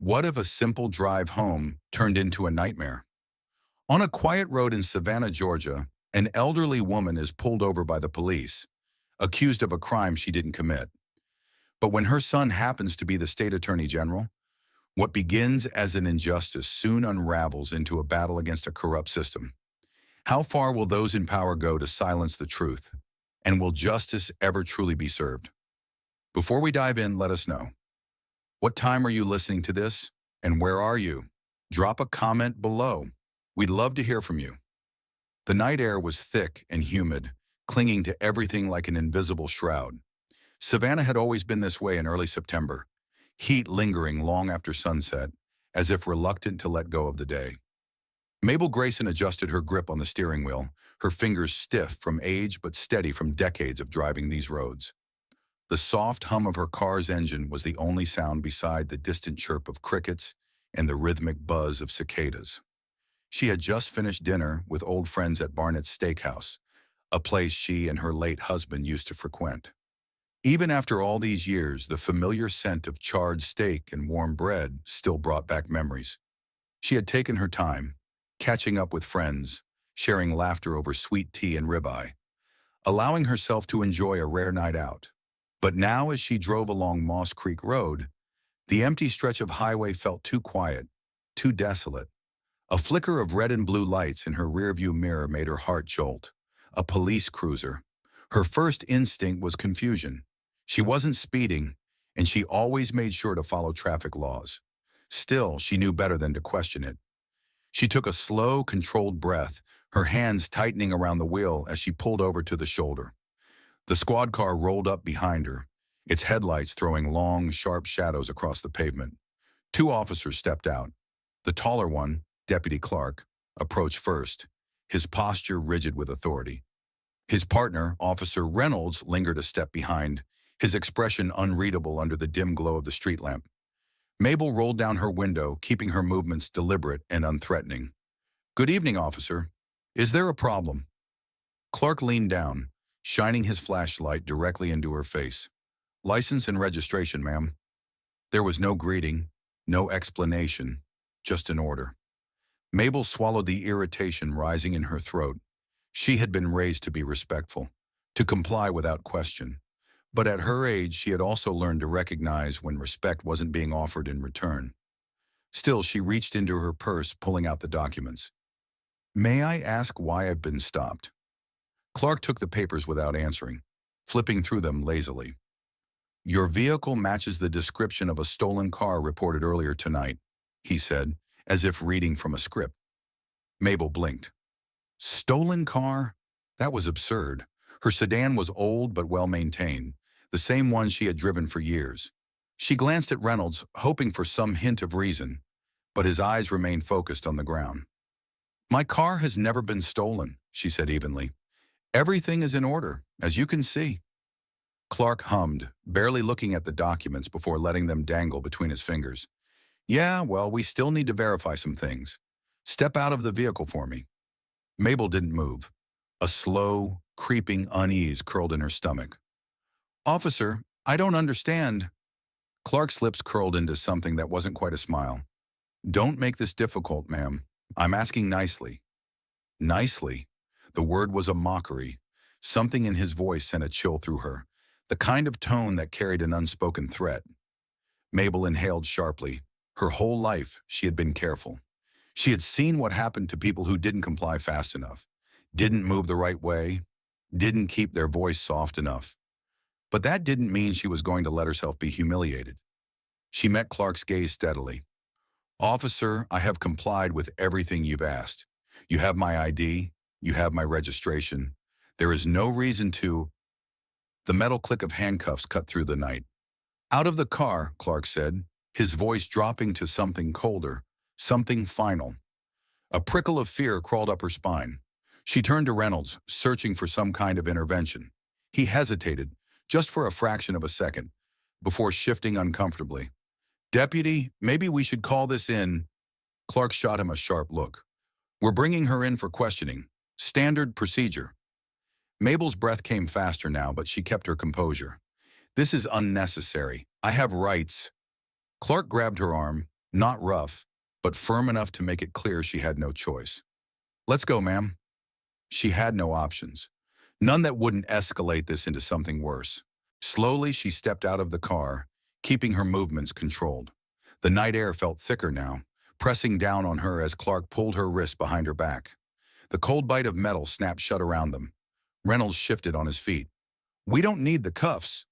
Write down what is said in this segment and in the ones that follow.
What if a simple drive home turned into a nightmare? On a quiet road in Savannah, Georgia, an elderly woman is pulled over by the police, accused of a crime she didn't commit. But when her son happens to be the state attorney general, what begins as an injustice soon unravels into a battle against a corrupt system. How far will those in power go to silence the truth? And will justice ever truly be served? Before we dive in, let us know. What time are you listening to this? And where are you? Drop a comment below. We'd love to hear from you. The night air was thick and humid, clinging to everything like an invisible shroud. Savannah had always been this way in early September, heat lingering long after sunset, as if reluctant to let go of the day. Mabel Grayson adjusted her grip on the steering wheel, her fingers stiff from age but steady from decades of driving these roads. The soft hum of her car's engine was the only sound beside the distant chirp of crickets and the rhythmic buzz of cicadas. She had just finished dinner with old friends at Barnett's Steakhouse, a place she and her late husband used to frequent. Even after all these years, the familiar scent of charred steak and warm bread still brought back memories. She had taken her time, catching up with friends, sharing laughter over sweet tea and ribeye, allowing herself to enjoy a rare night out. But now as she drove along Moss Creek Road, the empty stretch of highway felt too quiet, too desolate. A flicker of red and blue lights in her rearview mirror made her heart jolt. A police cruiser. Her first instinct was confusion. She wasn't speeding, and she always made sure to follow traffic laws. Still, she knew better than to question it. She took a slow, controlled breath, her hands tightening around the wheel as she pulled over to the shoulder. The squad car rolled up behind her, its headlights throwing long, sharp shadows across the pavement. Two officers stepped out. The taller one, Deputy Clark, approached first, his posture rigid with authority. His partner, Officer Reynolds, lingered a step behind, his expression unreadable under the dim glow of the street lamp. Mabel rolled down her window, keeping her movements deliberate and unthreatening. "Good evening, officer. Is there a problem?" Clark leaned down, shining his flashlight directly into her face. "License and registration, ma'am." There was no greeting, no explanation, just an order. Mabel swallowed the irritation rising in her throat. She had been raised to be respectful, to comply without question. But at her age, she had also learned to recognize when respect wasn't being offered in return. Still, she reached into her purse, pulling out the documents. "May I ask why I've been stopped?" Clark took the papers without answering, flipping through them lazily. "Your vehicle matches the description of a stolen car reported earlier tonight," he said, as if reading from a script. Mabel blinked. Stolen car? That was absurd. Her sedan was old but well-maintained, the same one she had driven for years. She glanced at Reynolds, hoping for some hint of reason, but his eyes remained focused on the ground. "My car has never been stolen," she said evenly. "Everything is in order, as you can see." Clark hummed, barely looking at the documents before letting them dangle between his fingers. "Yeah, well, we still need to verify some things. Step out of the vehicle for me." Mabel didn't move. A slow, creeping unease curled in her stomach. "Officer, I don't understand." Clark's lips curled into something that wasn't quite a smile. "Don't make this difficult, ma'am. I'm asking nicely." Nicely? The word was a mockery. Something in his voice sent a chill through her, the kind of tone that carried an unspoken threat. Mabel inhaled sharply. Her whole life, she had been careful. She had seen what happened to people who didn't comply fast enough, didn't move the right way, didn't keep their voice soft enough. But that didn't mean she was going to let herself be humiliated. She met Clark's gaze steadily. "Officer, I have complied with everything you've asked. You have my ID, you have my registration. There is no reason to—" The metal click of handcuffs cut through the night. "Out of the car," Clark said, his voice dropping to something colder, something final. A prickle of fear crawled up her spine. She turned to Reynolds, searching for some kind of intervention. He hesitated, just for a fraction of a second, before shifting uncomfortably. "Deputy, maybe we should call this in." Clark shot him a sharp look. "We're bringing her in for questioning. Standard procedure." Mabel's breath came faster now, but she kept her composure. "This is unnecessary. I have rights." Clark grabbed her arm. Not rough, but firm enough to make it clear she had no choice. "Let's go, ma'am." She had no options. None that wouldn't escalate this into something worse. Slowly, she stepped out of the car, keeping her movements controlled. The night air felt thicker now, pressing down on her as Clark pulled her wrist behind her back. The cold bite of metal snapped shut around them. Reynolds shifted on his feet. "We don't need the cuffs."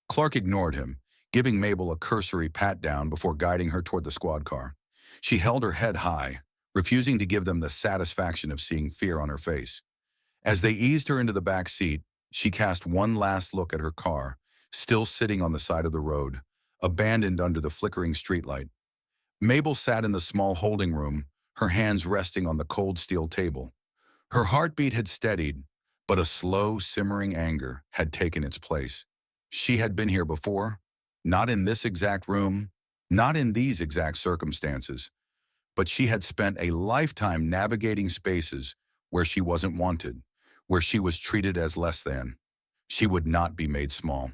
Clark ignored him, giving Mabel a cursory pat-down before guiding her toward the squad car. She held her head high, refusing to give them the satisfaction of seeing fear on her face. As they eased her into the back seat, she cast one last look at her car, still sitting on the side of the road, abandoned under the flickering streetlight. Mabel sat in the small holding room, her hands resting on the cold steel table. Her heartbeat had steadied, but a slow, simmering anger had taken its place. She had been here before, not in this exact room, not in these exact circumstances, but she had spent a lifetime navigating spaces where she wasn't wanted, where she was treated as less than. She would not be made small.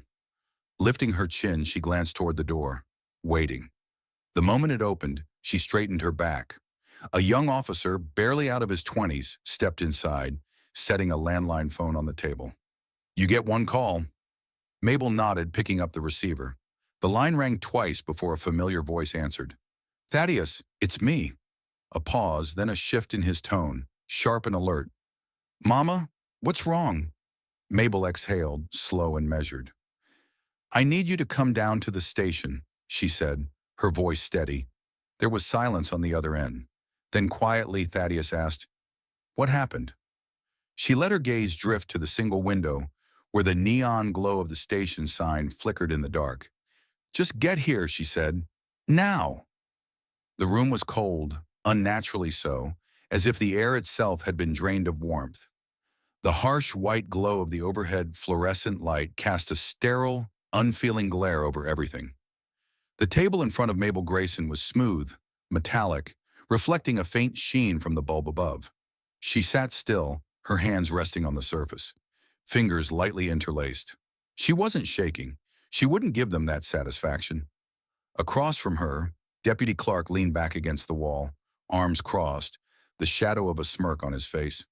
Lifting her chin, she glanced toward the door, waiting. The moment it opened, she straightened her back. A young officer, barely out of his 20s, stepped inside, setting a landline phone on the table. "You get one call." Mabel nodded, picking up the receiver. The line rang twice before a familiar voice answered. "Thaddeus, it's me." A pause, then a shift in his tone, sharp and alert. "Mama, what's wrong?" Mabel exhaled, slow and measured. "I need you to come down to the station," she said, her voice steady. There was silence on the other end. Then quietly, Thaddeus asked, "What happened?" She let her gaze drift to the single window where the neon glow of the station sign flickered in the dark. "Just get here," she said. "Now." The room was cold, unnaturally so, as if the air itself had been drained of warmth. The harsh white glow of the overhead fluorescent light cast a sterile, unfeeling glare over everything. The table in front of Mabel Grayson was smooth, metallic, reflecting a faint sheen from the bulb above. She sat still, her hands resting on the surface, fingers lightly interlaced. She wasn't shaking. She wouldn't give them that satisfaction. Across from her, Deputy Clark leaned back against the wall, arms crossed, the shadow of a smirk on his face.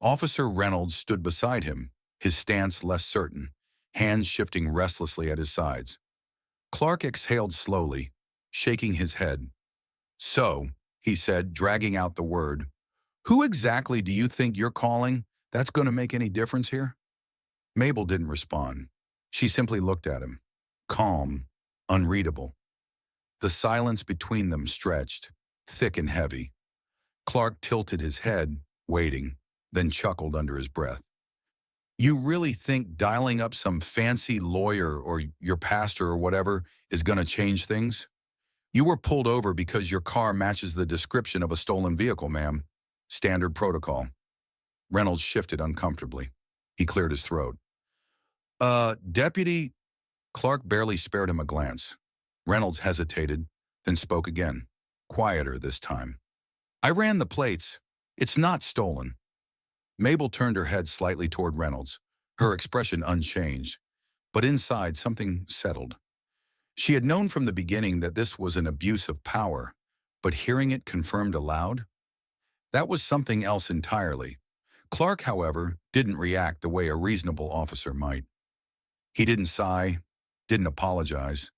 Officer Reynolds stood beside him, his stance less certain, hands shifting restlessly at his sides. Clark exhaled slowly, shaking his head. "So," he said, dragging out the word, "who exactly do you think you're calling that's going to make any difference here?" Mabel didn't respond. She simply looked at him, calm, unreadable. The silence between them stretched, thick and heavy. Clark tilted his head, waiting, then chuckled under his breath. "You really think dialing up some fancy lawyer or your pastor or whatever is going to change things? You were pulled over because your car matches the description of a stolen vehicle, ma'am. Standard protocol." Reynolds shifted uncomfortably. He cleared his throat. Deputy..." Clark barely spared him a glance. Reynolds hesitated, then spoke again, quieter this time. "I ran the plates. It's not stolen." Mabel turned her head slightly toward Reynolds, her expression unchanged, but inside something settled. She had known from the beginning that this was an abuse of power, but hearing it confirmed aloud? That was something else entirely. Clark, however, didn't react the way a reasonable officer might. He didn't sigh, didn't apologize,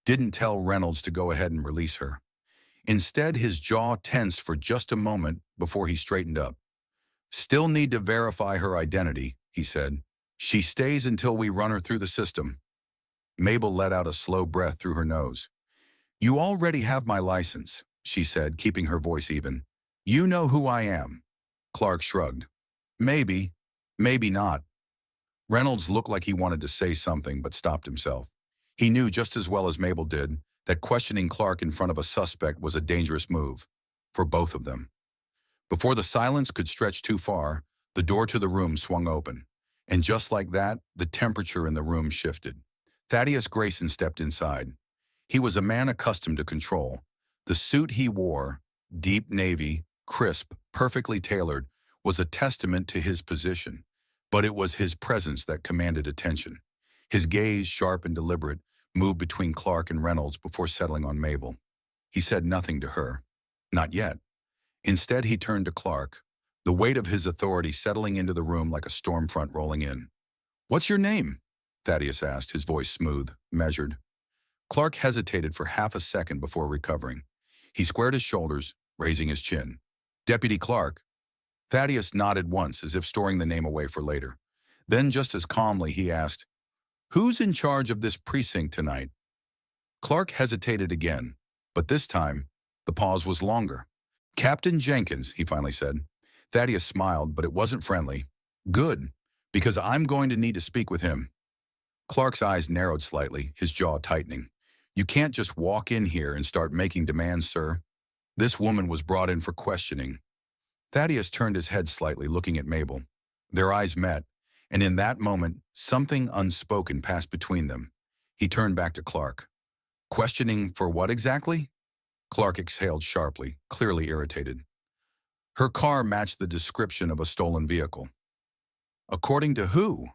didn't tell Reynolds to go ahead and release her. Instead, his jaw tensed for just a moment before he straightened up. "Still need to verify her identity," he said. "She stays until we run her through the system." Mabel let out a slow breath through her nose. "You already have my license," she said, keeping her voice even. "You know who I am." Clark shrugged. "Maybe, maybe not." Reynolds looked like he wanted to say something, but stopped himself. He knew just as well as Mabel did that questioning Clark in front of a suspect was a dangerous move, for both of them. Before the silence could stretch too far, the door to the room swung open. And just like that, the temperature in the room shifted. Thaddeus Grayson stepped inside. He was a man accustomed to control. The suit he wore, deep navy, crisp, perfectly tailored, was a testament to his position. But it was his presence that commanded attention. His gaze, sharp and deliberate, moved between Clark and Reynolds before settling on Mabel. He said nothing to her. Not yet. Instead, he turned to Clark, the weight of his authority settling into the room like a storm front rolling in. "What's your name?" Thaddeus asked, his voice smooth, measured. Clark hesitated for half a second before recovering. He squared his shoulders, raising his chin. "Deputy Clark." Thaddeus nodded once, as if storing the name away for later. Then, just as calmly, he asked, "Who's in charge of this precinct tonight?" Clark hesitated again, but this time, the pause was longer. "Captain Jenkins," he finally said. Thaddeus smiled, but it wasn't friendly. "Good, because I'm going to need to speak with him." Clark's eyes narrowed slightly, his jaw tightening. "You can't just walk in here and start making demands, sir. This woman was brought in for questioning." Thaddeus turned his head slightly, looking at Mabel. Their eyes met, and in that moment, something unspoken passed between them. He turned back to Clark. "Questioning for what exactly?" Clark exhaled sharply, clearly irritated. "Her car matched the description of a stolen vehicle." "According to who?"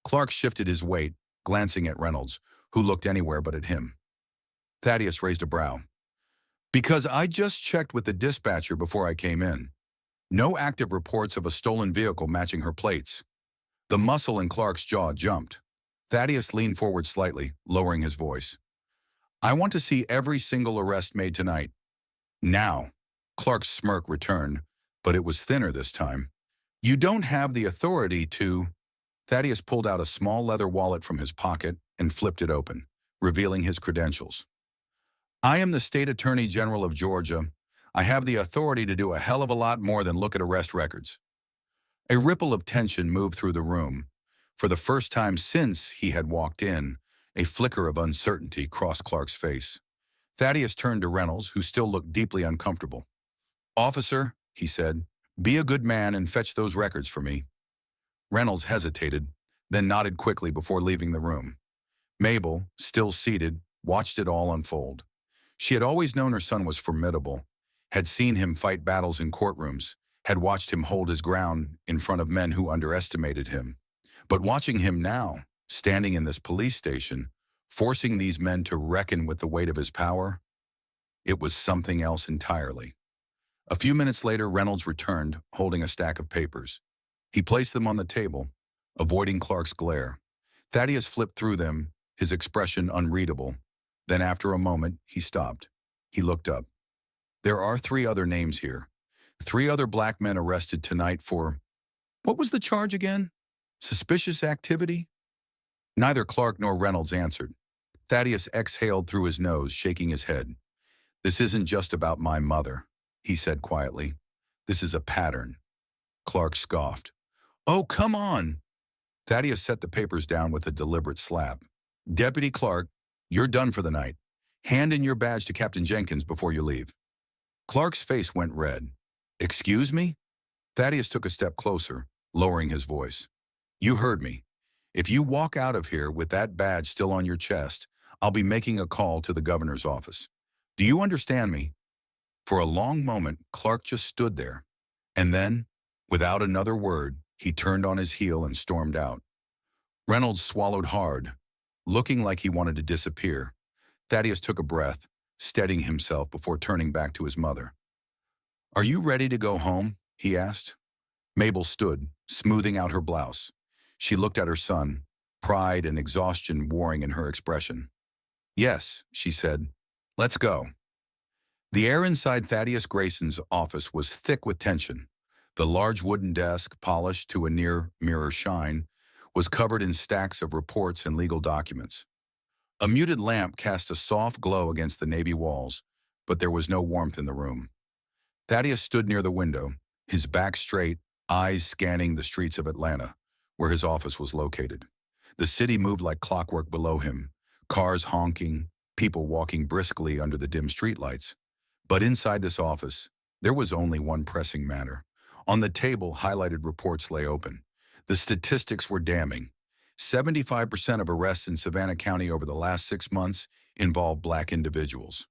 Clark shifted his weight, glancing at Reynolds, who looked anywhere but at him. Thaddeus raised a brow. "Because I just checked with the dispatcher before I came in. No active reports of a stolen vehicle matching her plates." The muscle in Clark's jaw jumped. Thaddeus leaned forward slightly, lowering his voice. "I want to see every single arrest made tonight. Now." Clark's smirk returned, but it was thinner this time. "You don't have the authority to—" Thaddeus pulled out a small leather wallet from his pocket and flipped it open, revealing his credentials. "I am the State Attorney General of Georgia. I have the authority to do a hell of a lot more than look at arrest records." A ripple of tension moved through the room. For the first time since he had walked in, a flicker of uncertainty crossed Clark's face. Thaddeus turned to Reynolds, who still looked deeply uncomfortable. "Officer," he said, "be a good man and fetch those records for me." Reynolds hesitated, then nodded quickly before leaving the room. Mabel, still seated, watched it all unfold. She had always known her son was formidable, had seen him fight battles in courtrooms, had watched him hold his ground in front of men who underestimated him. But watching him now, standing in this police station, forcing these men to reckon with the weight of his power, it was something else entirely. A few minutes later, Reynolds returned, holding a stack of papers. He placed them on the table, avoiding Clark's glare. Thaddeus flipped through them, his expression unreadable. Then after a moment, he stopped. He looked up. "There are 3 other names here. 3 other black men arrested tonight for— what was the charge again? Suspicious activity?" Neither Clark nor Reynolds answered. Thaddeus exhaled through his nose, shaking his head. "This isn't just about my mother," he said quietly. "This is a pattern." Clark scoffed. "Oh, come on!" Thaddeus set the papers down with a deliberate slap. "Deputy Clark, you're done for the night. Hand in your badge to Captain Jenkins before you leave." Clark's face went red. "Excuse me?" Thaddeus took a step closer, lowering his voice. "You heard me. If you walk out of here with that badge still on your chest, I'll be making a call to the governor's office. Do you understand me?" For a long moment, Clark just stood there. And then, without another word, he turned on his heel and stormed out. Reynolds swallowed hard, looking like he wanted to disappear. Thaddeus took a breath, steadying himself before turning back to his mother. "Are you ready to go home?" he asked. Mabel stood, smoothing out her blouse. She looked at her son, pride and exhaustion warring in her expression. "Yes," she said. "Let's go." The air inside Thaddeus Grayson's office was thick with tension. The large wooden desk, polished to a near-mirror shine, was covered in stacks of reports and legal documents. A muted lamp cast a soft glow against the navy walls, but there was no warmth in the room. Thaddeus stood near the window, his back straight, eyes scanning the streets of Atlanta, where his office was located. The city moved like clockwork below him, cars honking, people walking briskly under the dim streetlights. But inside this office, there was only one pressing matter. On the table, highlighted reports lay open. The statistics were damning. 75% of arrests in Savannah County over the last 6 months involved black individuals.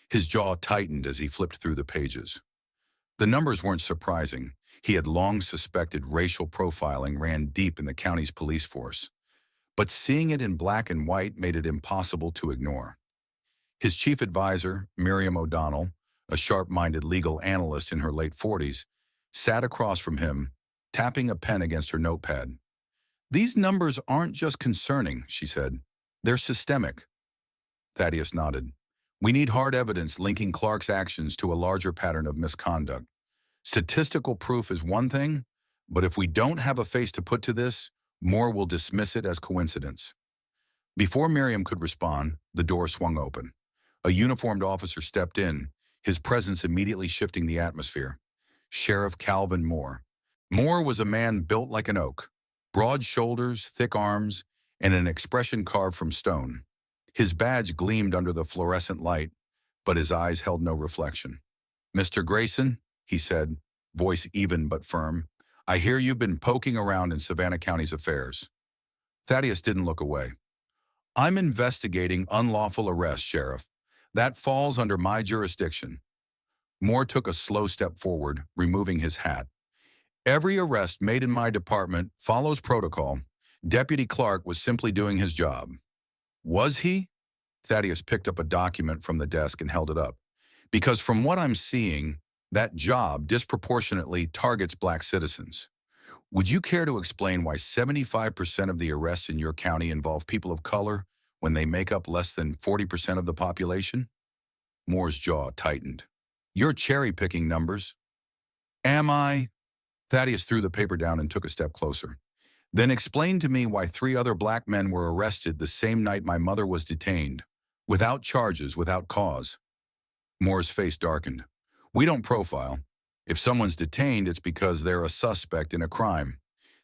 His jaw tightened as he flipped through the pages. The numbers weren't surprising. He had long suspected racial profiling ran deep in the county's police force. But seeing it in black and white made it impossible to ignore. His chief advisor, Miriam O'Donnell, a sharp-minded legal analyst in her late 40s, sat across from him, tapping a pen against her notepad. "These numbers aren't just concerning," she said. "They're systemic." Thaddeus nodded. "We need hard evidence linking Clark's actions to a larger pattern of misconduct. Statistical proof is one thing, but if we don't have a face to put to this, Moore will dismiss it as coincidence." Before Miriam could respond, the door swung open. A uniformed officer stepped in, his presence immediately shifting the atmosphere. Sheriff Calvin Moore. Moore was a man built like an oak, broad shoulders, thick arms, and an expression carved from stone. His badge gleamed under the fluorescent light, but his eyes held no reflection. "Mr. Grayson," he said, voice even but firm, "I hear you've been poking around in Savannah County's affairs." Thaddeus didn't look away. "I'm investigating unlawful arrest, Sheriff. That falls under my jurisdiction." Moore took a slow step forward, removing his hat. "Every arrest made in my department follows protocol. Deputy Clark was simply doing his job." "Was he?" Thaddeus picked up a document from the desk and held it up. "Because from what I'm seeing, that job disproportionately targets black citizens. Would you care to explain why 75% of the arrests in your county involve people of color when they make up less than 40% of the population?" Moore's jaw tightened. "You're cherry-picking numbers." "Am I?" Thaddeus threw the paper down and took a step closer. "Then explain to me why 3 other black men were arrested the same night my mother was detained, without charges, without cause." Moore's face darkened. "We don't profile. If someone's detained, it's because they're a suspect in a crime."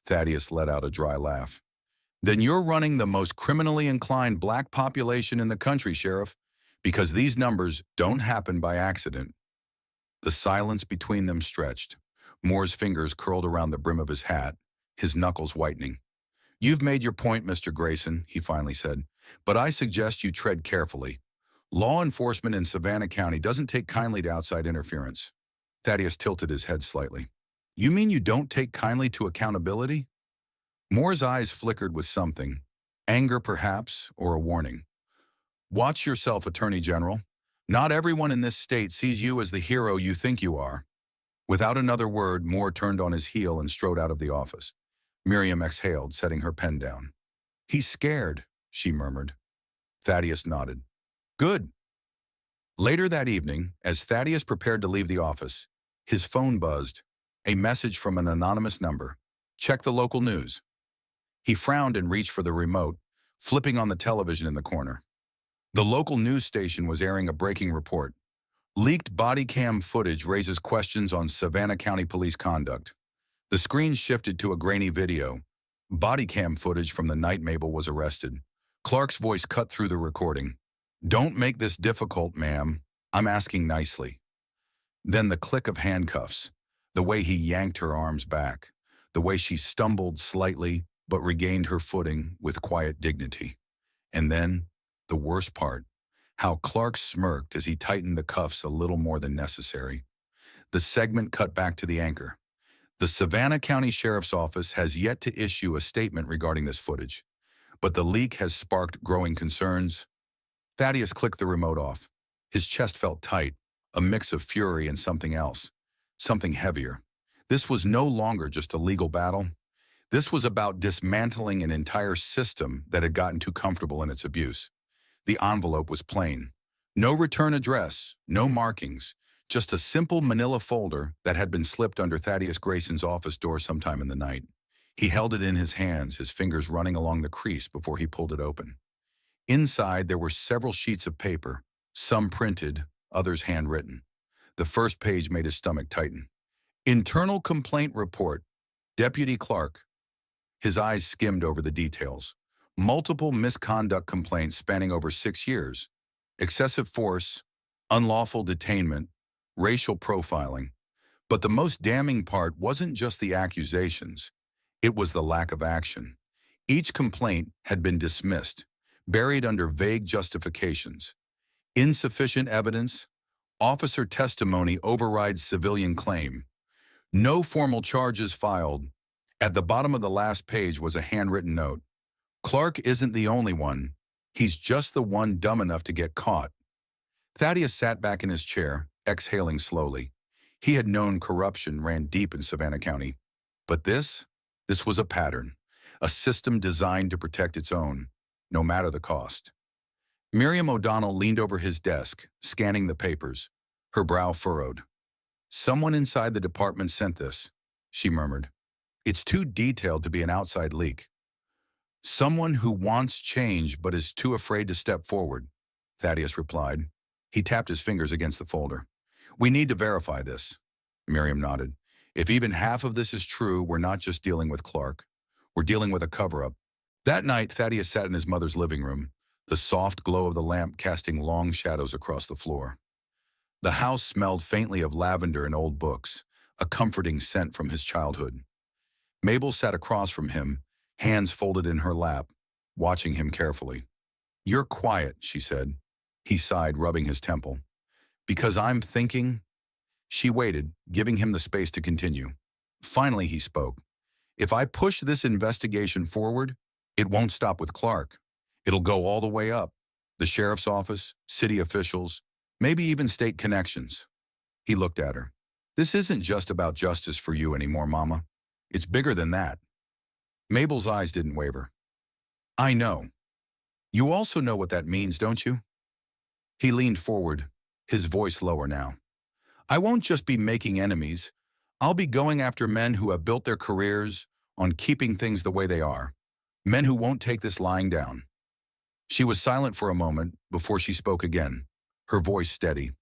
Thaddeus let out a dry laugh. "Then you're running the most criminally inclined black population in the country, Sheriff, because these numbers don't happen by accident." The silence between them stretched. Moore's fingers curled around the brim of his hat, his knuckles whitening. "You've made your point, Mr. Grayson," he finally said, "but I suggest you tread carefully. Law enforcement in Savannah County doesn't take kindly to outside interference." Thaddeus tilted his head slightly. "You mean you don't take kindly to accountability?" Moore's eyes flickered with something, anger perhaps, or a warning. "Watch yourself, Attorney General. Not everyone in this state sees you as the hero you think you are." Without another word, Moore turned on his heel and strode out of the office. Miriam exhaled, setting her pen down. "He's scared," she murmured. Thaddeus nodded. "Good." Later that evening, as Thaddeus prepared to leave the office, his phone buzzed. A message from an anonymous number. "Check the local news." He frowned and reached for the remote, flipping on the television in the corner. The local news station was airing a breaking report. Leaked body cam footage raises questions on Savannah County police conduct. The screen shifted to a grainy video. Body cam footage from the night Mabel was arrested. Clark's voice cut through the recording. "Don't make this difficult, ma'am. I'm asking nicely." Then the click of handcuffs, the way he yanked her arms back, the way she stumbled slightly but regained her footing with quiet dignity. And then, the worst part, how Clark smirked as he tightened the cuffs a little more than necessary. The segment cut back to the anchor. "The Savannah County Sheriff's Office has yet to issue a statement regarding this footage, but the leak has sparked growing concerns." Thaddeus clicked the remote off. His chest felt tight, a mix of fury and something else, something heavier. This was no longer just a legal battle. This was about dismantling an entire system that had gotten too comfortable in its abuse. The envelope was plain. No return address, no markings, just a simple manila folder that had been slipped under Thaddeus Grayson's office door sometime in the night. He held it in his hands, his fingers running along the crease before he pulled it open. Inside, there were several sheets of paper, some printed, others handwritten. The first page made his stomach tighten. "Internal Complaint Report, Deputy Clark." His eyes skimmed over the details. Multiple misconduct complaints spanning over 6 years. Excessive force, unlawful detainment, racial profiling. But the most damning part wasn't just the accusations. It was the lack of action. Each complaint had been dismissed, buried under vague justifications. Insufficient evidence, officer testimony overrides civilian claim. No formal charges filed. At the bottom of the last page was a handwritten note. "Clark isn't the only one. He's just the one dumb enough to get caught." Thaddeus sat back in his chair, exhaling slowly. He had known corruption ran deep in Savannah County. But this was a pattern, a system designed to protect its own, no matter the cost. Miriam O'Donnell leaned over his desk, scanning the papers, her brow furrowed. "Someone inside the department sent this," she murmured. "It's too detailed to be an outside leak." "Someone who wants change but is too afraid to step forward," Thaddeus replied. He tapped his fingers against the folder. "We need to verify this." Miriam nodded. "If even half of this is true, we're not just dealing with Clark. We're dealing with a cover-up." That night, Thaddeus sat in his mother's living room, the soft glow of the lamp casting long shadows across the floor. The house smelled faintly of lavender and old books, a comforting scent from his childhood. Mabel sat across from him, hands folded in her lap, watching him carefully. "You're quiet," she said. He sighed, rubbing his temple. "Because I'm thinking." She waited, giving him the space to continue. Finally, he spoke. "If I push this investigation forward, it won't stop with Clark. It'll go all the way up. The sheriff's office, city officials, maybe even state connections." He looked at her. "This isn't just about justice for you anymore, Mama. It's bigger than that." Mabel's eyes didn't waver. "I know. You also know what that means, don't you?" He leaned forward, his voice lower now. "I won't just be making enemies. I'll be going after men who have built their careers on keeping things the way they are. Men who won't take this lying down." She was silent for a moment before she spoke again, her voice steady.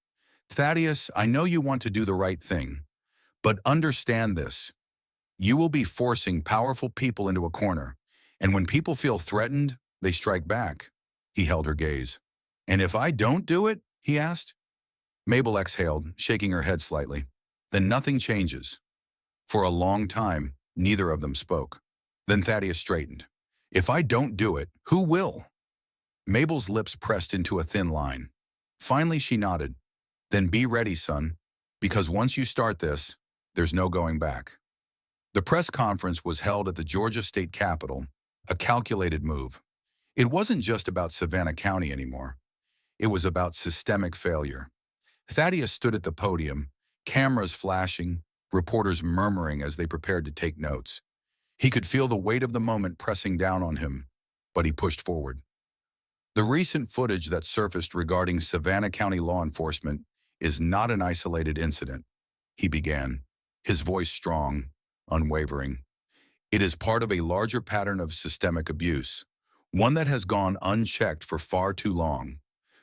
"Thaddeus, I know you want to do the right thing, but understand this. You will be forcing powerful people into a corner, and when people feel threatened, they strike back." He held her gaze. "And if I don't do it?" he asked. Mabel exhaled, shaking her head slightly. "Then nothing changes." For a long time, neither of them spoke. Then Thaddeus straightened. "If I don't do it, who will?" Mabel's lips pressed into a thin line. Finally, she nodded. "Then be ready, son, because once you start this, there's no going back." The press conference was held at the Georgia State Capitol, a calculated move. It wasn't just about Savannah County anymore. It was about systemic failure. Thaddeus stood at the podium, cameras flashing, reporters murmuring as they prepared to take notes. He could feel the weight of the moment pressing down on him, but he pushed forward. "The recent footage that surfaced regarding Savannah County law enforcement is not an isolated incident," he began, his voice strong, unwavering. "It is part of a larger pattern of systemic abuse, one that has gone unchecked for far too long."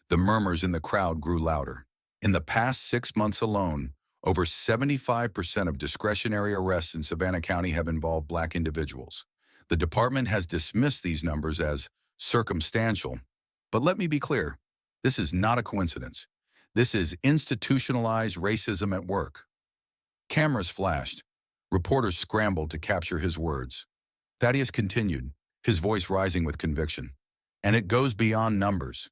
The murmurs in the crowd grew louder. "In the past 6 months alone, over 75% of discretionary arrests in Savannah County have involved Black individuals. The department has dismissed these numbers as circumstantial. But let me be clear, this is not a coincidence. This is institutionalized racism at work." Cameras flashed. Reporters scrambled to capture his words. Thaddeus continued, his voice rising with conviction. "And it goes beyond numbers.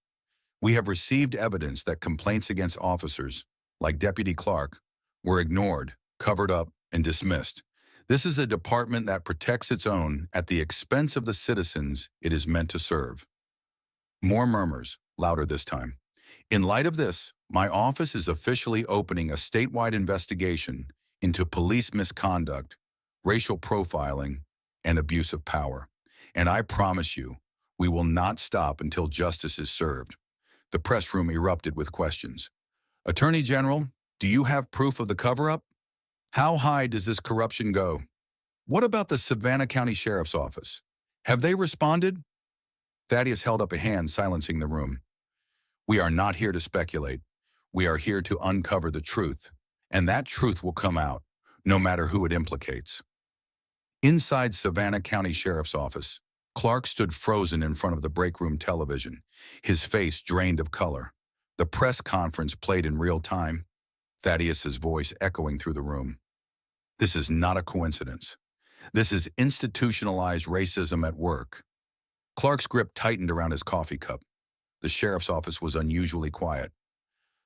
We have received evidence that complaints against officers, like Deputy Clark, were ignored, covered up, and dismissed. This is a department that protects its own at the expense of the citizens it is meant to serve." More murmurs, louder this time. "In light of this, my office is officially opening a statewide investigation into police misconduct, racial profiling, and abuse of power. And I promise you, we will not stop until justice is served." The press room erupted with questions. "Attorney General, do you have proof of the cover-up? How high does this corruption go? What about the Savannah County Sheriff's Office? Have they responded?" Thaddeus held up a hand, silencing the room. "We are not here to speculate. We are here to uncover the truth, and that truth will come out, no matter who it implicates." Inside Savannah County Sheriff's Office, Clark stood frozen in front of the break room television, his face drained of color. The press conference played in real time, Thaddeus's voice echoing through the room. "This is not a coincidence. This is institutionalized racism at work." Clark's grip tightened around his coffee cup. The sheriff's office was unusually quiet.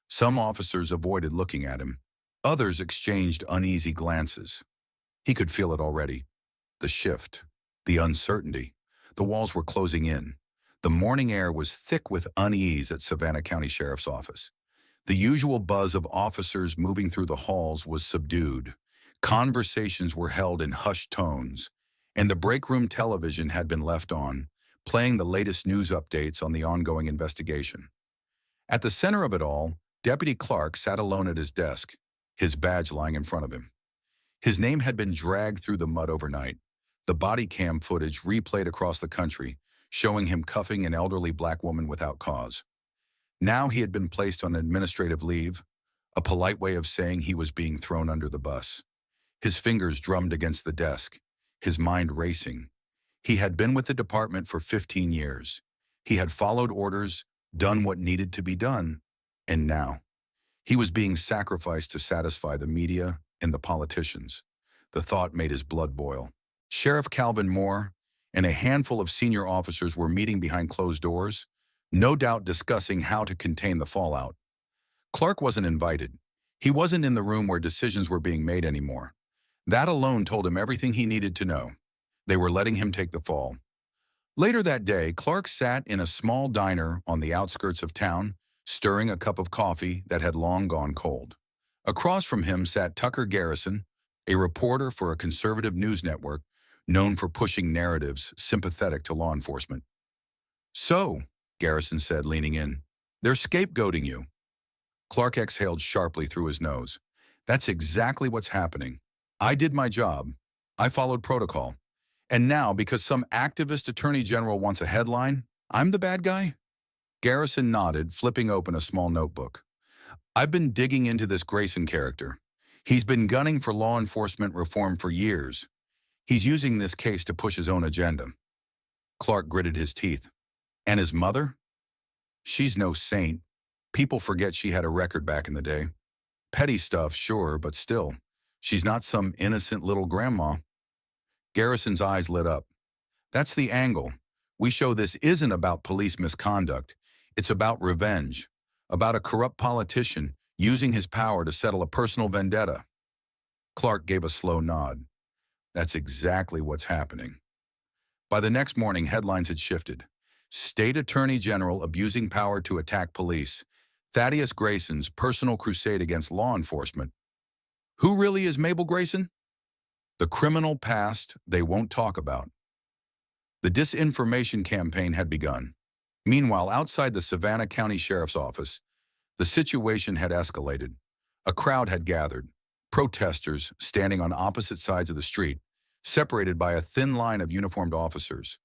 Some officers avoided looking at him. Others exchanged uneasy glances. He could feel it already. The shift, the uncertainty. The walls were closing in. The morning air was thick with unease at Savannah County Sheriff's Office. The usual buzz of officers moving through the halls was subdued. Conversations were held in hushed tones, and the break room television had been left on, playing the latest news updates on the ongoing investigation. At the center of it all, Deputy Clark sat alone at his desk, his badge lying in front of him. His name had been dragged through the mud overnight. The body cam footage replayed across the country, showing him cuffing an elderly black woman without cause. Now he had been placed on administrative leave, a polite way of saying he was being thrown under the bus. His fingers drummed against the desk, his mind racing. He had been with the department for 15 years. He had followed orders, done what needed to be done, and now he was being sacrificed to satisfy the media and the politicians. The thought made his blood boil. Sheriff Calvin Moore and a handful of senior officers were meeting behind closed doors, no doubt discussing how to contain the fallout. Clark wasn't invited. He wasn't in the room where decisions were being made anymore. That alone told him everything he needed to know. They were letting him take the fall. Later that day, Clark sat in a small diner on the outskirts of town, stirring a cup of coffee that had long gone cold. Across from him sat Tucker Garrison, a reporter for a conservative news network known for pushing narratives sympathetic to law enforcement. "So," Garrison said, leaning in, "they're scapegoating you." Clark exhaled sharply through his nose. "That's exactly what's happening. I did my job. I followed protocol. And now, because some activist attorney general wants a headline, I'm the bad guy?" Garrison nodded, flipping open a small notebook. "I've been digging into this Grayson character. He's been gunning for law enforcement reform for years. He's using this case to push his own agenda." Clark gritted his teeth. "And his mother? She's no saint. People forget she had a record back in the day. Petty stuff, sure, but still, she's not some innocent little grandma." Garrison's eyes lit up. "That's the angle. We show this isn't about police misconduct. It's about revenge, about a corrupt politician using his power to settle a personal vendetta." Clark gave a slow nod. "That's exactly what's happening." By the next morning, headlines had shifted. State Attorney General abusing power to attack police. Thaddeus Grayson's personal crusade against law enforcement. Who really is Mabel Grayson? The criminal past they won't talk about. The disinformation campaign had begun. Meanwhile, outside the Savannah County Sheriff's Office, the situation had escalated. A crowd had gathered, protesters standing on opposite sides of the street, separated by a thin line of uniformed officers.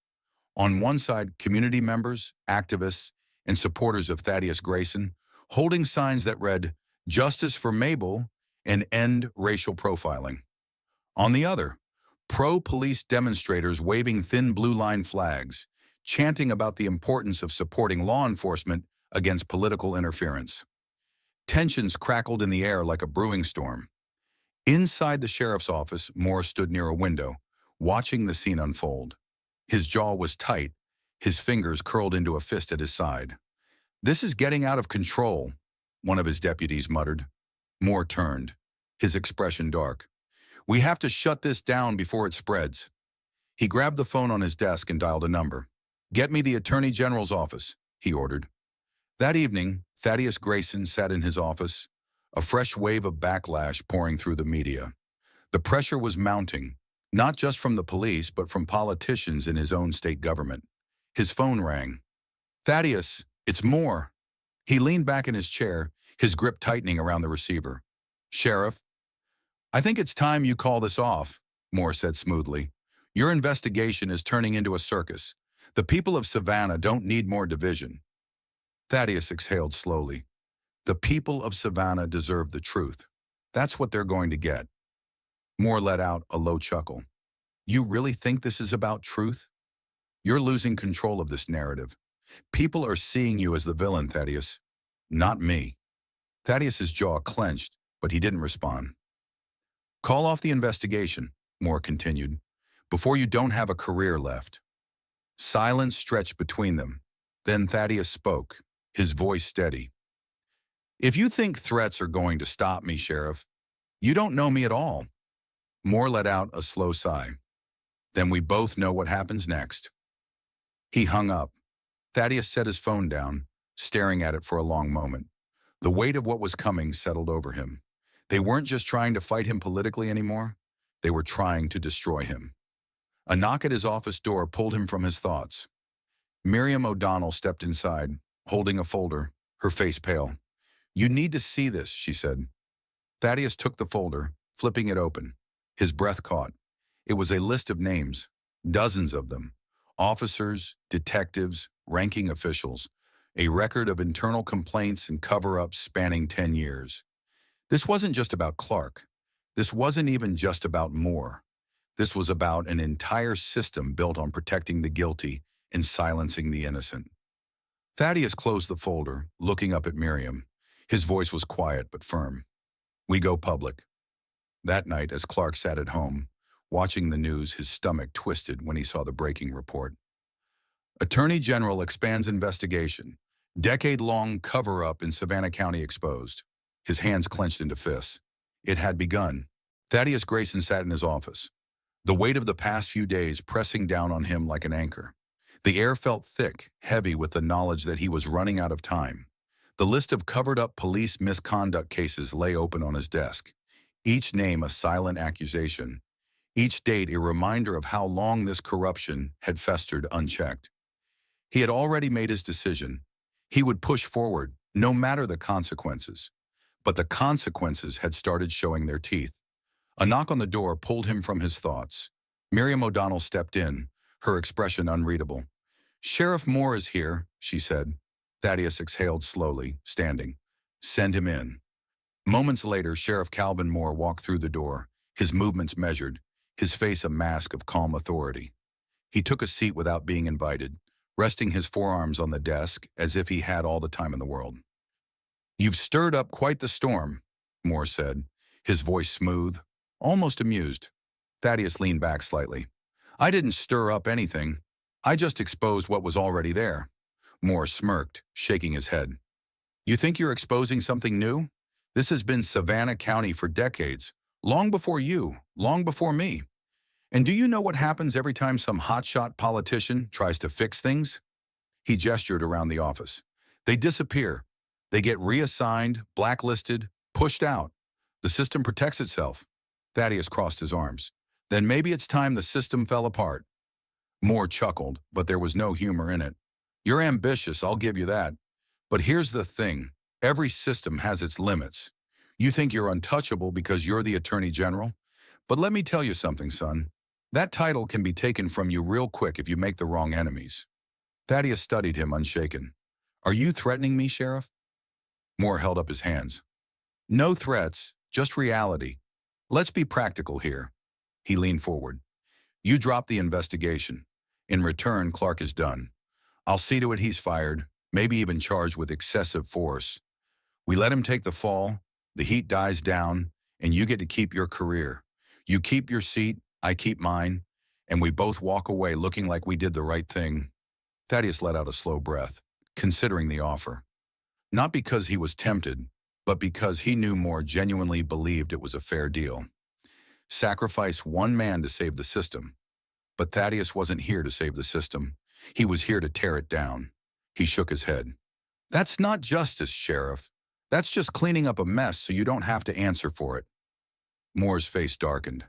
On one side, community members, activists, and supporters of Thaddeus Grayson, holding signs that read, "Justice for Mabel" and "End Racial Profiling." On the other, pro-police demonstrators waving thin blue line flags, chanting about the importance of supporting law enforcement against political interference. Tensions crackled in the air like a brewing storm. Inside the sheriff's office, Moore stood near a window, watching the scene unfold. His jaw was tight, his fingers curled into a fist at his side. "This is getting out of control," one of his deputies muttered. Moore turned, his expression dark. "We have to shut this down before it spreads." He grabbed the phone on his desk and dialed a number. "Get me the Attorney General's office," he ordered. That evening, Thaddeus Grayson sat in his office, a fresh wave of backlash pouring through the media. The pressure was mounting, not just from the police, but from politicians in his own state government. His phone rang. "Thaddeus, it's Moore." He leaned back in his chair, his grip tightening around the receiver. "Sheriff, I think it's time you call this off," Moore said smoothly. "Your investigation is turning into a circus. The people of Savannah don't need more division." Thaddeus exhaled slowly. The people of Savannah deserve the truth. That's what they're going to get. Moore let out a low chuckle. "You really think this is about truth? You're losing control of this narrative. People are seeing you as the villain, Thaddeus. Not me." Thaddeus's jaw clenched, but he didn't respond. "Call off the investigation," Moore continued, "before you don't have a career left." Silence stretched between them. Then Thaddeus spoke, his voice steady. "If you think threats are going to stop me, Sheriff, you don't know me at all." Moore let out a slow sigh. "Then we both know what happens next." He hung up. Thaddeus set his phone down, staring at it for a long moment. The weight of what was coming settled over him. They weren't just trying to fight him politically anymore. They were trying to destroy him. A knock at his office door pulled him from his thoughts. Miriam O'Donnell stepped inside, holding a folder, her face pale. "You need to see this," she said. Thaddeus took the folder, flipping it open. His breath caught. It was a list of names, dozens of them. Officers, detectives, ranking officials. A record of internal complaints and cover-ups spanning 10 years. This wasn't just about Clark. This wasn't even just about Moore. This was about an entire system built on protecting the guilty and silencing the innocent. Thaddeus closed the folder, looking up at Miriam. His voice was quiet but firm. "We go public." That night, as Clark sat at home, watching the news, his stomach twisted when he saw the breaking report. Attorney General expands investigation. Decade-long cover-up in Savannah County exposed. His hands clenched into fists. It had begun. Thaddeus Grayson sat in his office, the weight of the past few days pressing down on him like an anchor. The air felt thick, heavy with the knowledge that he was running out of time. The list of covered-up police misconduct cases lay open on his desk, each name a silent accusation, each date a reminder of how long this corruption had festered unchecked. He had already made his decision. He would push forward, no matter the consequences. But the consequences had started showing their teeth. A knock on the door pulled him from his thoughts. Miriam O'Donnell stepped in, her expression unreadable. "Sheriff Moore is here," she said. Thaddeus exhaled slowly, standing. "Send him in." Moments later, Sheriff Calvin Moore walked through the door, his movements measured, his face a mask of calm authority. He took a seat without being invited, resting his forearms on the desk as if he had all the time in the world. "You've stirred up quite the storm," Moore said, his voice smooth, almost amused. Thaddeus leaned back slightly. "I didn't stir up anything. I just exposed what was already there." Moore smirked, shaking his head. "You think you're exposing something new? This has been Savannah County for decades, long before you, long before me. And do you know what happens every time some hotshot politician tries to fix things?" He gestured around the office. "They disappear. They get reassigned, blacklisted, pushed out. The system protects itself." Thaddeus crossed his arms. "Then maybe it's time the system fell apart." Moore chuckled, but there was no humor in it. "You're ambitious, I'll give you that. But here's the thing. Every system has its limits. You think you're untouchable because you're the Attorney General? But let me tell you something, son. That title can be taken from you real quick if you make the wrong enemies." Thaddeus studied him, unshaken. "Are you threatening me, Sheriff?" Moore held up his hands. "No threats, just reality. Let's be practical here." He leaned forward. "You drop the investigation. In return, Clark is done. I'll see to it he's fired, maybe even charged with excessive force. We let him take the fall, the heat dies down, and you get to keep your career. You keep your seat, I keep mine, and we both walk away looking like we did the right thing." Thaddeus let out a slow breath, considering the offer. Not because he was tempted, but because he knew Moore genuinely believed it was a fair deal. Sacrifice one man to save the system. But Thaddeus wasn't here to save the system. He was here to tear it down. He shook his head. "That's not justice, Sheriff. That's just cleaning up a mess so you don't have to answer for it." Moore's face darkened.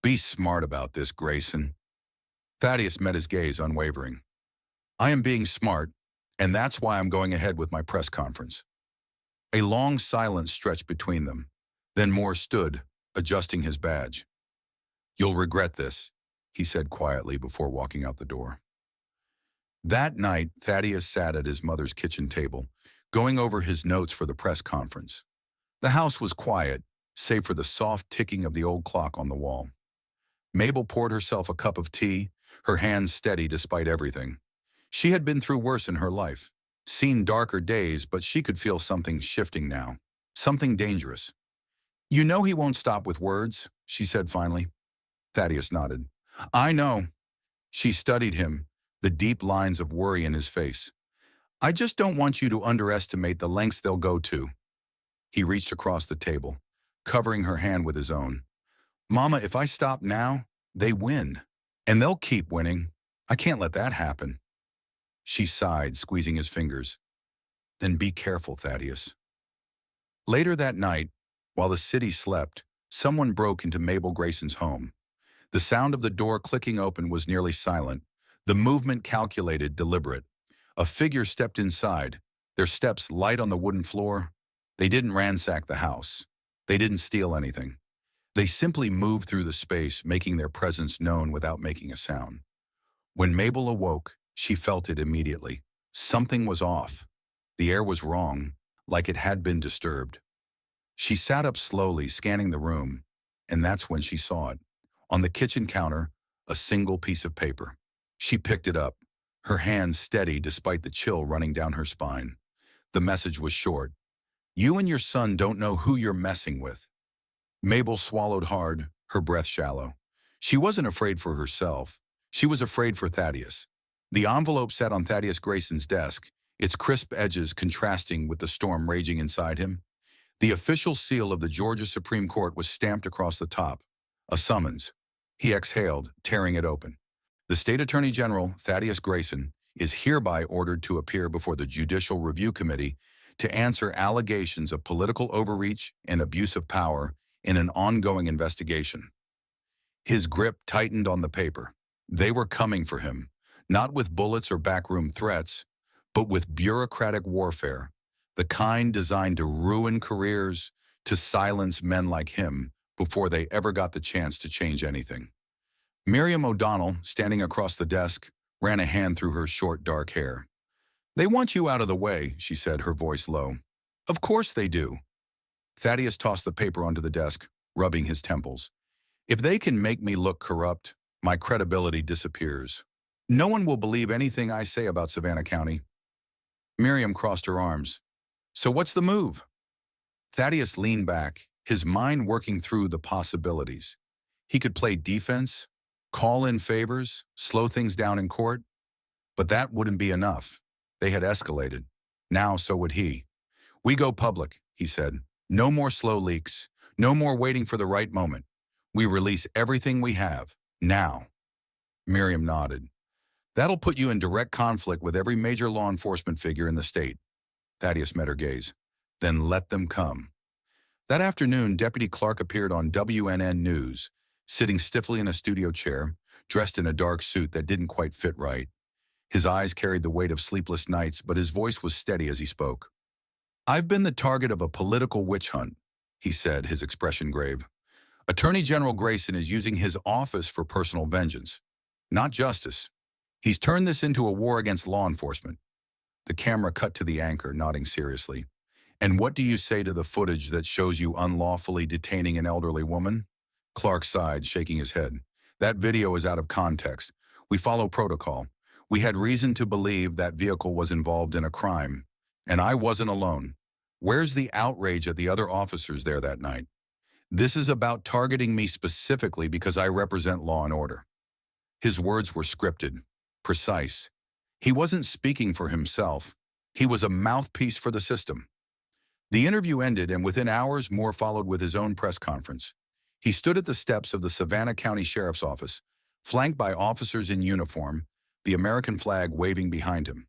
"Be smart about this, Grayson." Thaddeus met his gaze, unwavering. "I am being smart, and that's why I'm going ahead with my press conference." A long silence stretched between them. Then Moore stood, adjusting his badge. "You'll regret this," he said quietly before walking out the door. That night, Thaddeus sat at his mother's kitchen table, going over his notes for the press conference. The house was quiet, save for the soft ticking of the old clock on the wall. Mabel poured herself a cup of tea, her hands steady despite everything. She had been through worse in her life, seen darker days, but she could feel something shifting now, something dangerous. "You know he won't stop with words," she said finally. Thaddeus nodded. "I know." She studied him, the deep lines of worry in his face. "I just don't want you to underestimate the lengths they'll go to." He reached across the table, covering her hand with his own. "Mama, if I stop now, they win. And they'll keep winning. I can't let that happen." She sighed, squeezing his fingers. "Then be careful, Thaddeus." Later that night, while the city slept, someone broke into Mabel Grayson's home. The sound of the door clicking open was nearly silent, the movement calculated, deliberate. A figure stepped inside, their steps light on the wooden floor. They didn't ransack the house. They didn't steal anything. They simply moved through the space, making their presence known without making a sound. When Mabel awoke, she felt it immediately. Something was off. The air was wrong, like it had been disturbed. She sat up slowly, scanning the room, and that's when she saw it. On the kitchen counter, a single piece of paper. She picked it up, her hand steady despite the chill running down her spine. The message was short. You and your son don't know who you're messing with. Mabel swallowed hard, her breath shallow. She wasn't afraid for herself. She was afraid for Thaddeus. The envelope sat on Thaddeus Grayson's desk, its crisp edges contrasting with the storm raging inside him. The official seal of the Georgia Supreme Court was stamped across the top. A summons. He exhaled, tearing it open. The State Attorney General, Thaddeus Grayson, is hereby ordered to appear before the Judicial Review Committee to answer allegations of political overreach and abuse of power in an ongoing investigation. His grip tightened on the paper. They were coming for him, not with bullets or backroom threats, but with bureaucratic warfare, the kind designed to ruin careers, to silence men like him before they ever got the chance to change anything. Miriam O'Donnell, standing across the desk, ran a hand through her short, dark hair. They want you out of the way, she said, her voice low. Of course they do. Thaddeus tossed the paper onto the desk, rubbing his temples. If they can make me look corrupt, my credibility disappears. No one will believe anything I say about Savannah County. Miriam crossed her arms. So what's the move? Thaddeus leaned back, his mind working through the possibilities. He could play defense, call in favors, slow things down in court. But that wouldn't be enough. They had escalated. Now so would he. We go public, he said. No more slow leaks. No more waiting for the right moment. We release everything we have, now. Miriam nodded. That'll put you in direct conflict with every major law enforcement figure in the state. Thaddeus met her gaze. Then let them come. That afternoon, Deputy Clark appeared on WNN News, sitting stiffly in a studio chair, dressed in a dark suit that didn't quite fit right. His eyes carried the weight of sleepless nights, but his voice was steady as he spoke. I've been the target of a political witch hunt, he said, his expression grave. Attorney General Grayson is using his office for personal vengeance, not justice. He's turned this into a war against law enforcement. The camera cut to the anchor, nodding seriously. And what do you say to the footage that shows you unlawfully detaining an elderly woman? Clark sighed, shaking his head. That video is out of context. We follow protocol. We had reason to believe that vehicle was involved in a crime. And I wasn't alone. Where's the outrage at the other officers there that night? This is about targeting me specifically because I represent law and order. His words were scripted, precise. He wasn't speaking for himself. He was a mouthpiece for the system. The interview ended, and within hours, Moore followed with his own press conference. He stood at the steps of the Savannah County Sheriff's Office, flanked by officers in uniform, the American flag waving behind him.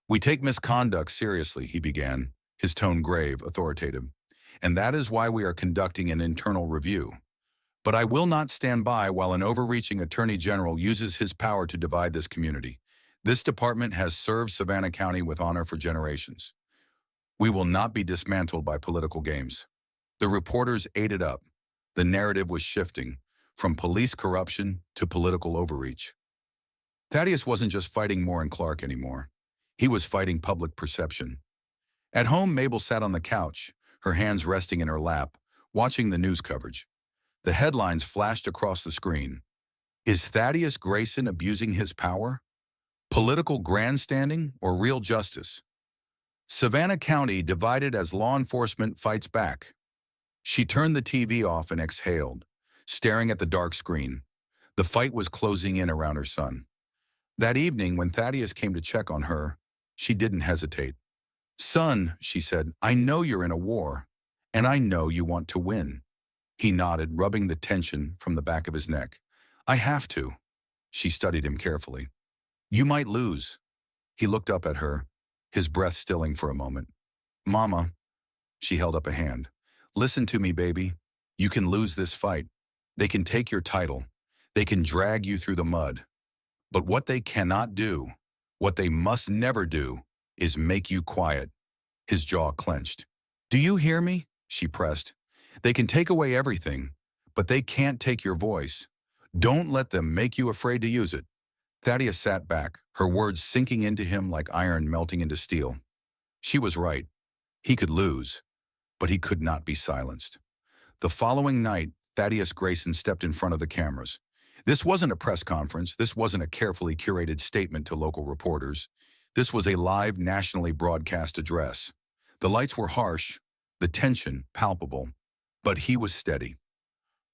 We take misconduct seriously, he began, his tone grave, authoritative. And that is why we are conducting an internal review. But I will not stand by while an overreaching attorney general uses his power to divide this community. This department has served Savannah County with honor for generations. We will not be dismantled by political games. The reporters ate it up. The narrative was shifting from police corruption to political overreach. Thaddeus wasn't just fighting Moore and Clark anymore. He was fighting public perception. At home, Mabel sat on the couch, her hands resting in her lap, watching the news coverage. The headlines flashed across the screen. Is Thaddeus Grayson abusing his power? Political grandstanding or real justice? Savannah County divided as law enforcement fights back. She turned the TV off and exhaled, staring at the dark screen. The fight was closing in around her son. That evening, when Thaddeus came to check on her, she didn't hesitate. Son, she said, I know you're in a war, and I know you want to win. He nodded, rubbing the tension from the back of his neck. I have to. She studied him carefully. You might lose. He looked up at her, his breath stilling for a moment. Mama, She held up a hand. Listen to me, baby. You can lose this fight. They can take your title. They can drag you through the mud. But what they cannot do, what they must never do, is make you quiet. His jaw clenched. Do you hear me? She pressed. They can take away everything, but they can't take your voice. Don't let them make you afraid to use it. Thaddeus sat back, her words sinking into him like iron melting into steel. She was right. He could lose, but he could not be silenced. The following night, Thaddeus Grayson stepped in front of the cameras. This wasn't a press conference. This wasn't a carefully curated statement to local reporters. This was a live, nationally broadcast address. The lights were harsh, the tension palpable, but he was steady.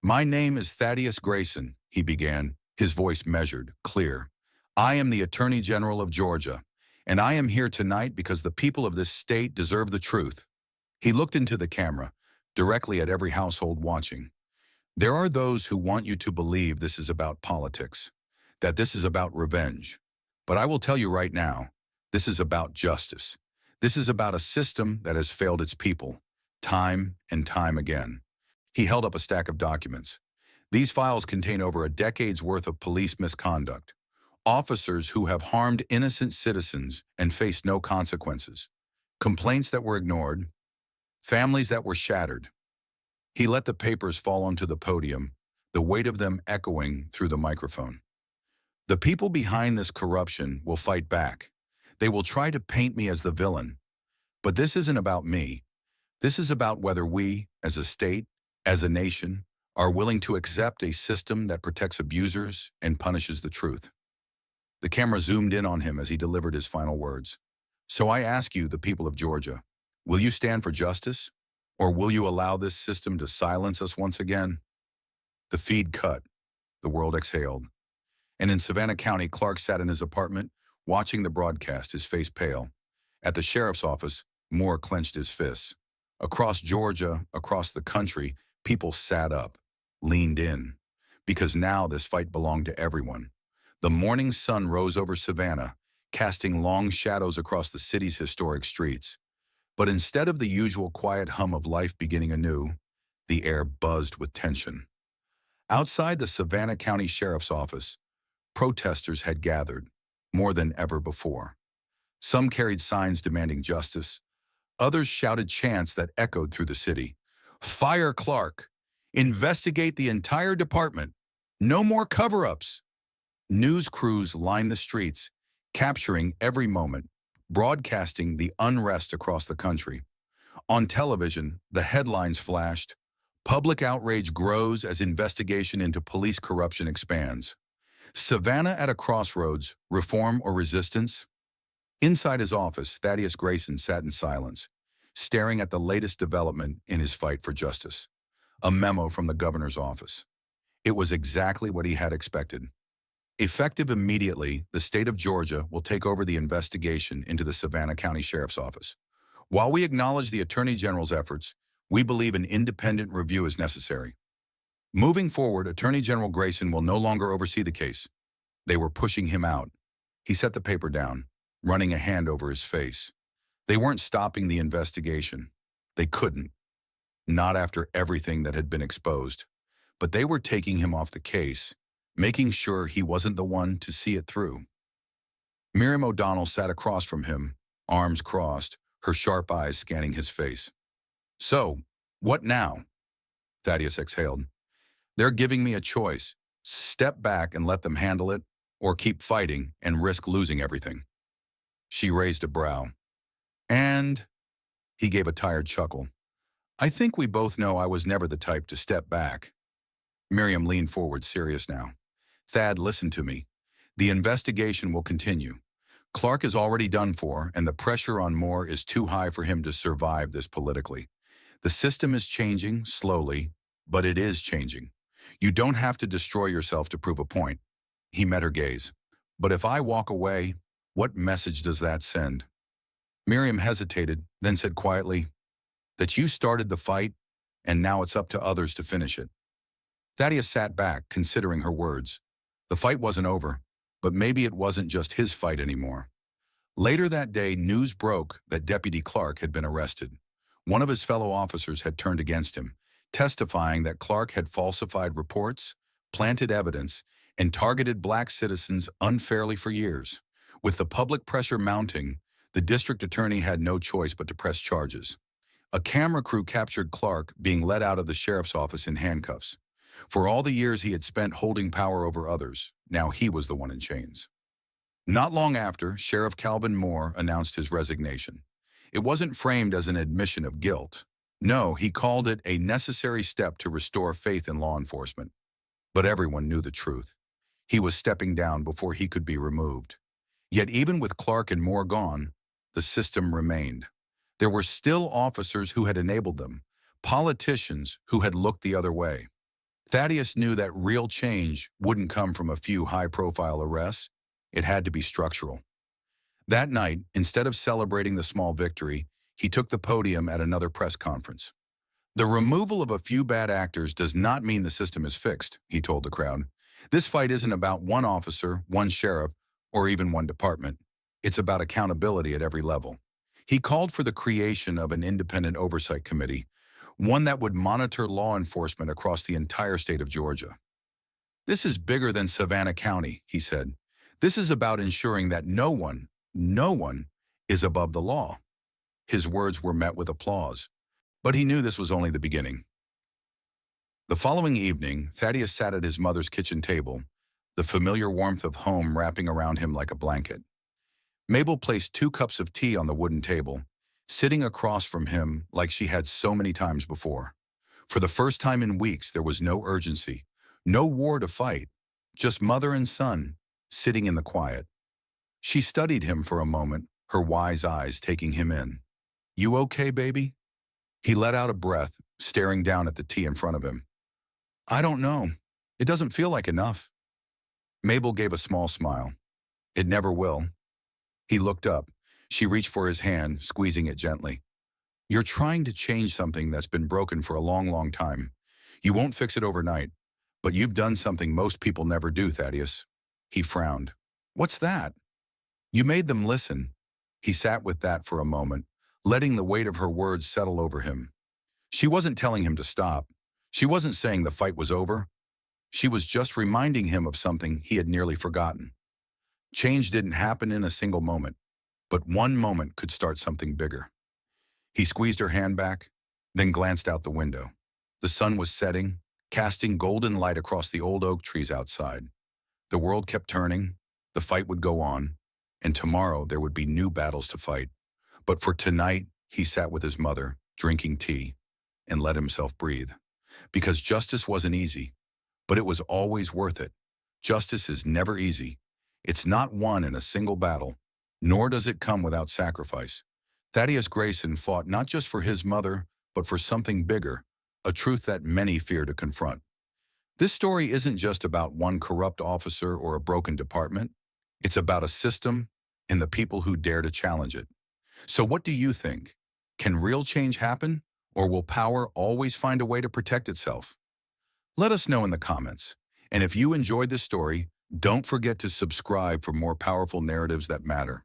My name is Thaddeus Grayson, he began, his voice measured, clear. I am the Attorney General of Georgia, and I am here tonight because the people of this state deserve the truth. He looked into the camera, directly at every household watching. There are those who want you to believe this is about politics, that this is about revenge. But I will tell you right now, this is about justice. This is about a system that has failed its people, time and time again. He held up a stack of documents. These files contain over a decade's worth of police misconduct, officers who have harmed innocent citizens and faced no consequences, complaints that were ignored, families that were shattered. He let the papers fall onto the podium, the weight of them echoing through the microphone. The people behind this corruption will fight back. They will try to paint me as the villain. But this isn't about me. This is about whether we, as a state, as a nation, are willing to accept a system that protects abusers and punishes the truth. The camera zoomed in on him as he delivered his final words. So I ask you, the people of Georgia, will you stand for justice? Or will you allow this system to silence us once again? The feed cut. The world exhaled. And in Savannah County, Clark sat in his apartment, watching the broadcast, his face pale. At the sheriff's office, Moore clenched his fists. Across Georgia, across the country, people sat up, leaned in, because now this fight belonged to everyone. The morning sun rose over Savannah, casting long shadows across the city's historic streets. But instead of the usual quiet hum of life beginning anew, the air buzzed with tension. Outside the Savannah County Sheriff's Office, protesters had gathered, more than ever before. Some carried signs demanding justice. Others shouted chants that echoed through the city. Fire Clark! Investigate the entire department! No more cover-ups! News crews lined the streets, capturing every moment, broadcasting the unrest across the country. On television, the headlines flashed. Public outrage grows as investigation into police corruption expands. Savannah at a crossroads, reform or resistance? Inside his office, Thaddeus Grayson sat in silence, staring at the latest development in his fight for justice. A memo from the governor's office. It was exactly what he had expected. Effective immediately, the state of Georgia will take over the investigation into the Savannah County Sheriff's Office. While we acknowledge the Attorney General's efforts, we believe an independent review is necessary. Moving forward, Attorney General Grayson will no longer oversee the case. They were pushing him out. He set the paper down, running a hand over his face. They weren't stopping the investigation. They couldn't. Not after everything that had been exposed. But they were taking him off the case, making sure he wasn't the one to see it through. Miriam O'Donnell sat across from him, arms crossed, her sharp eyes scanning his face. So, what now? Thaddeus exhaled. They're giving me a choice. Step back and let them handle it, or keep fighting and risk losing everything. She raised a brow. And he gave a tired chuckle. I think we both know I was never the type to step back. Miriam leaned forward, serious now. Thad, listen to me. The investigation will continue. Clark is already done for, and the pressure on Moore is too high for him to survive this politically. The system is changing, slowly, but it is changing. You don't have to destroy yourself to prove a point. He met her gaze. But if I walk away, what message does that send? Miriam hesitated, then said quietly, that you started the fight, and now it's up to others to finish it. Thaddeus sat back, considering her words. The fight wasn't over, but maybe it wasn't just his fight anymore. Later that day, news broke that Deputy Clark had been arrested. One of his fellow officers had turned against him, testifying that Clark had falsified reports, planted evidence, and targeted black citizens unfairly for years. With the public pressure mounting, the district attorney had no choice but to press charges. A camera crew captured Clark being led out of the sheriff's office in handcuffs. For all the years he had spent holding power over others, now he was the one in chains. Not long after, Sheriff Calvin Moore announced his resignation. It wasn't framed as an admission of guilt. No, he called it a necessary step to restore faith in law enforcement. But everyone knew the truth. He was stepping down before he could be removed. Yet even with Clark and Moore gone, the system remained. There were still officers who had enabled them, politicians who had looked the other way. Thaddeus knew that real change wouldn't come from a few high-profile arrests. It had to be structural. That night, instead of celebrating the small victory, he took the podium at another press conference. The removal of a few bad actors does not mean the system is fixed, he told the crowd. This fight isn't about one officer, one sheriff, or even one department. It's about accountability at every level. He called for the creation of an independent oversight committee, one that would monitor law enforcement across the entire state of Georgia. This is bigger than Savannah County, he said. This is about ensuring that no one is above the law. His words were met with applause, but he knew this was only the beginning. The following evening, Thaddeus sat at his mother's kitchen table, the familiar warmth of home wrapping around him like a blanket. Mabel placed 2 cups of tea on the wooden table, sitting across from him like she had so many times before. For the first time in weeks, there was no urgency, no war to fight, just mother and son sitting in the quiet. She studied him for a moment, her wise eyes taking him in. "You okay, baby?" He let out a breath, staring down at the tea in front of him. "I don't know. It doesn't feel like enough." Mabel gave a small smile. "It never will." He looked up. She reached for his hand, squeezing it gently. "You're trying to change something that's been broken for a long, long time. You won't fix it overnight, but you've done something most people never do, Thaddeus." He frowned. "What's that?" "You made them listen." He sat with that for a moment, letting the weight of her words settle over him. She wasn't telling him to stop. She wasn't saying the fight was over. She was just reminding him of something he had nearly forgotten. Change didn't happen in a single moment, but one moment could start something bigger. He squeezed her hand back, then glanced out the window. The sun was setting, casting golden light across the old oak trees outside. The world kept turning, the fight would go on, and tomorrow there would be new battles to fight. But for tonight, he sat with his mother, drinking tea, and let himself breathe. Because justice wasn't easy, but it was always worth it. Justice is never easy. It's not won in a single battle, nor does it come without sacrifice. Thaddeus Grayson fought not just for his mother, but for something bigger, a truth that many fear to confront. This story isn't just about one corrupt officer or a broken department. It's about a system and the people who dare to challenge it. So what do you think? Can real change happen, or will power always find a way to protect itself? Let us know in the comments. And if you enjoyed this story, don't forget to subscribe for more powerful narratives that matter.